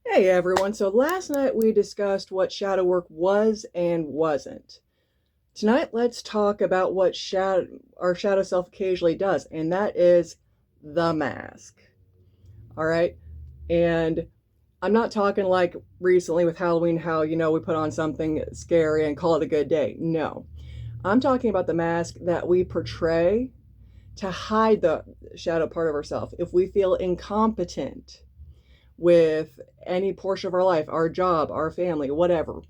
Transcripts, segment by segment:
Hey everyone, so last night we discussed what shadow work was and wasn't. Tonight let's talk about what our shadow self occasionally does, and that is the mask. Alright? And I'm not talking like recently with Halloween, how, we put on something scary and call it a good day. No. I'm talking about the mask that we portray to hide the shadow part of ourselves. If we feel incompetent, with any portion of our life, our job, our family, whatever.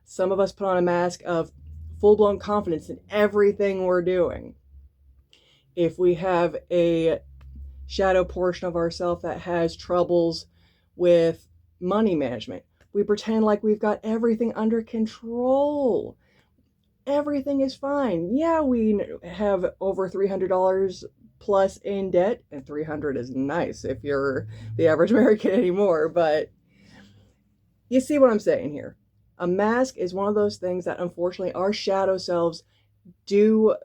Some of us put on a mask of full blown confidence in everything we're doing. If we have a shadow portion of ourselves that has troubles with money management, we pretend like we've got everything under control. Everything is fine. Yeah, we have over $300 plus in debt, and 300 is nice if you're the average American anymore, but you see what I'm saying here. A mask is one of those things that unfortunately our shadow selves do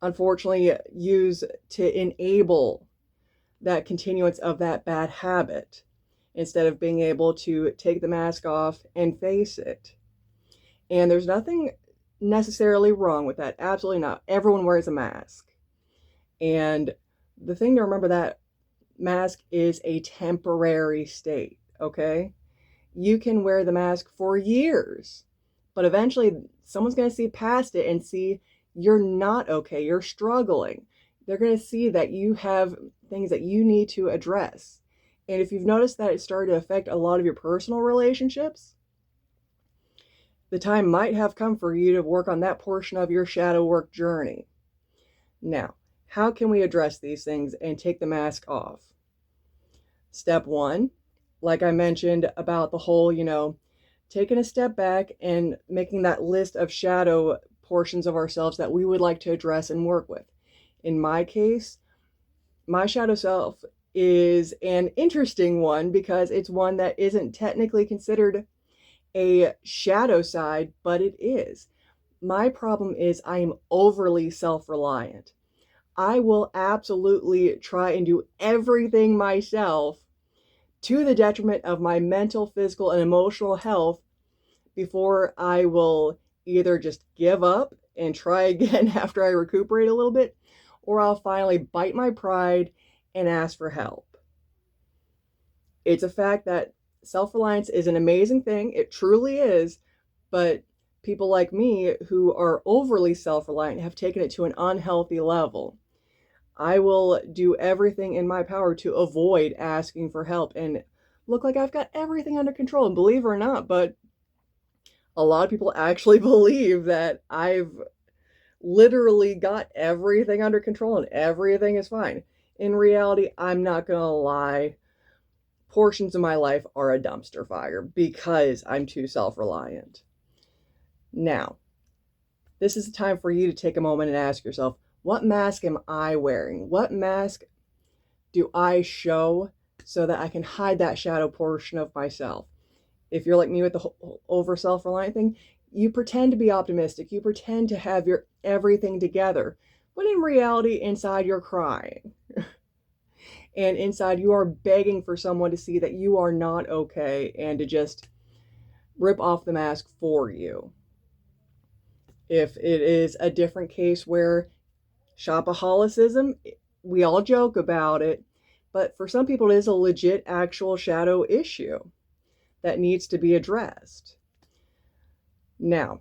unfortunately use to enable that continuance of that bad habit instead of being able to take the mask off and face it. And there's nothing necessarily wrong with that. Absolutely not. Everyone wears a mask. And the thing to remember, that mask is a temporary state, okay? You can wear the mask for years, but eventually someone's going to see past it and see you're not okay, you're struggling. They're going to see that you have things that you need to address. And if you've noticed that it started to affect a lot of your personal relationships, the time might have come for you to work on that portion of your shadow work journey. Now, how can we address these things and take the mask off? Step one, like I mentioned about the whole, taking a step back and making that list of shadow portions of ourselves that we would like to address and work with. In my case, my shadow self is an interesting one because it's one that isn't technically considered a shadow side, but it is. My problem is I am overly self reliant. I will absolutely try and do everything myself to the detriment of my mental, physical, and emotional health before I will either just give up and try again after I recuperate a little bit, or I'll finally bite my pride and ask for help. It's a fact that self reliance is an amazing thing. It truly is. But people like me who are overly self reliant have taken it to an unhealthy level. I will do everything in my power to avoid asking for help and look like I've got everything under control. And believe it or not, but a lot of people actually believe that I've literally got everything under control and everything is fine. In reality, I'm not going to lie. Portions of my life are a dumpster fire because I'm too self reliant. Now, this is the time for you to take a moment and ask yourself, what mask am I wearing? What mask do I show so that I can hide that shadow portion of myself? If you're like me with the over self reliant thing, you pretend to be optimistic, you pretend to have your everything together, but in reality, inside you're crying. And inside you are begging for someone to see that you are not okay and to just rip off the mask for you. If it is a different case where shopaholicism, we all joke about it, but for some people it is a legit actual shadow issue that needs to be addressed. Now,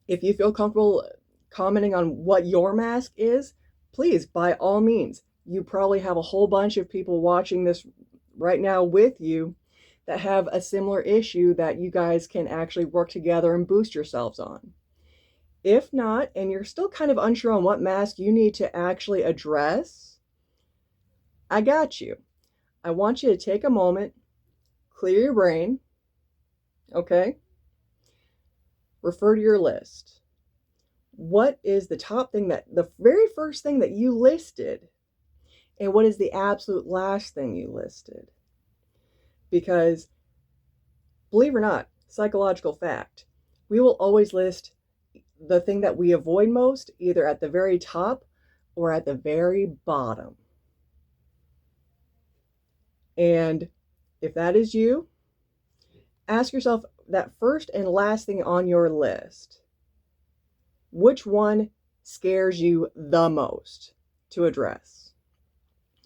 if you feel comfortable commenting on what your mask is, please, by all means. You probably have a whole bunch of people watching this right now with you that have a similar issue that you guys can actually work together and boost yourselves on. If not, and you're still kind of unsure on what mask you need to actually address, I got you. I want you to take a moment, clear your brain, okay? Refer to your list. What is the top thing, that the very first thing that you listed, and what is the absolute last thing you listed? Because, believe it or not, psychological fact, we will always list the thing that we avoid most either at the very top or at the very bottom. And If that is you, ask yourself that first and last thing on your list. Which one scares you the most to address?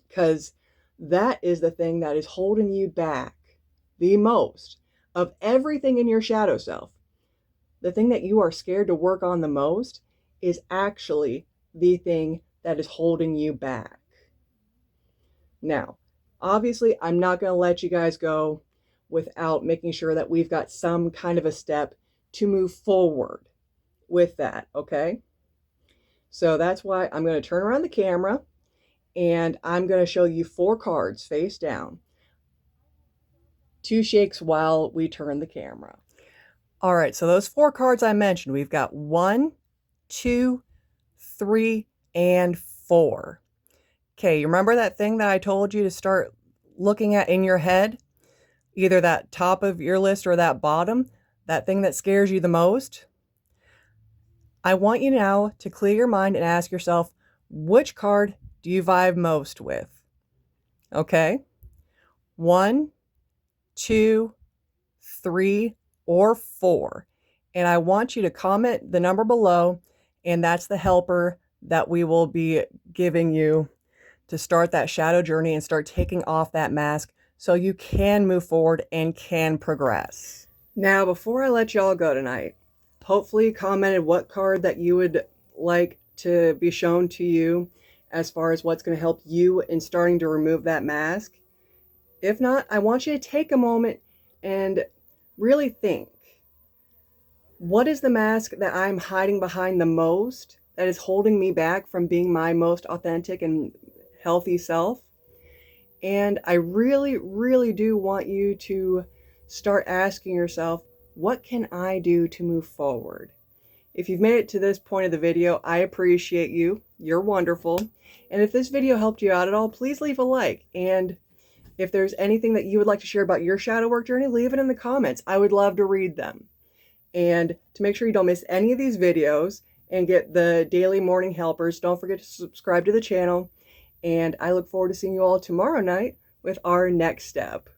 Because that is the thing that is holding you back the most of everything in your shadow self. The thing that you are scared to work on the most is actually the thing that is holding you back. Now, obviously, I'm not going to let you guys go without making sure that we've got some kind of a step to move forward with that, okay? So that's why I'm going to turn around the camera and I'm going to show you 4 cards face down. 2 shakes while we turn the camera. All right, so those 4 cards I mentioned, we've got 1, 2, 3, and 4. Okay, you remember that thing that I told you to start looking at in your head? Either that top of your list or that bottom, that thing that scares you the most? I want you now to clear your mind and ask yourself, which card do you vibe most with? Okay? 1, 2, 3, or 4. And I want you to comment the number below, and that's the helper that we will be giving you to start that shadow journey and start taking off that mask so you can move forward and can progress. Now, before I let y'all go tonight, hopefully you commented what card that you would like to be shown to you as far as what's going to help you in starting to remove that mask. If not, I want you to take a moment and really think, what is the mask that I'm hiding behind the most that is holding me back from being my most authentic and healthy self? And I really, really do want you to start asking yourself, what can I do to move forward? If you've made it to this point of the video, I appreciate you. You're wonderful. And if this video helped you out at all, please leave a like. And if there's anything that you would like to share about your shadow work journey, leave it in the comments. I would love to read them. And to make sure you don't miss any of these videos and get the daily morning helpers, don't forget to subscribe to the channel. And I look forward to seeing you all tomorrow night with our next step.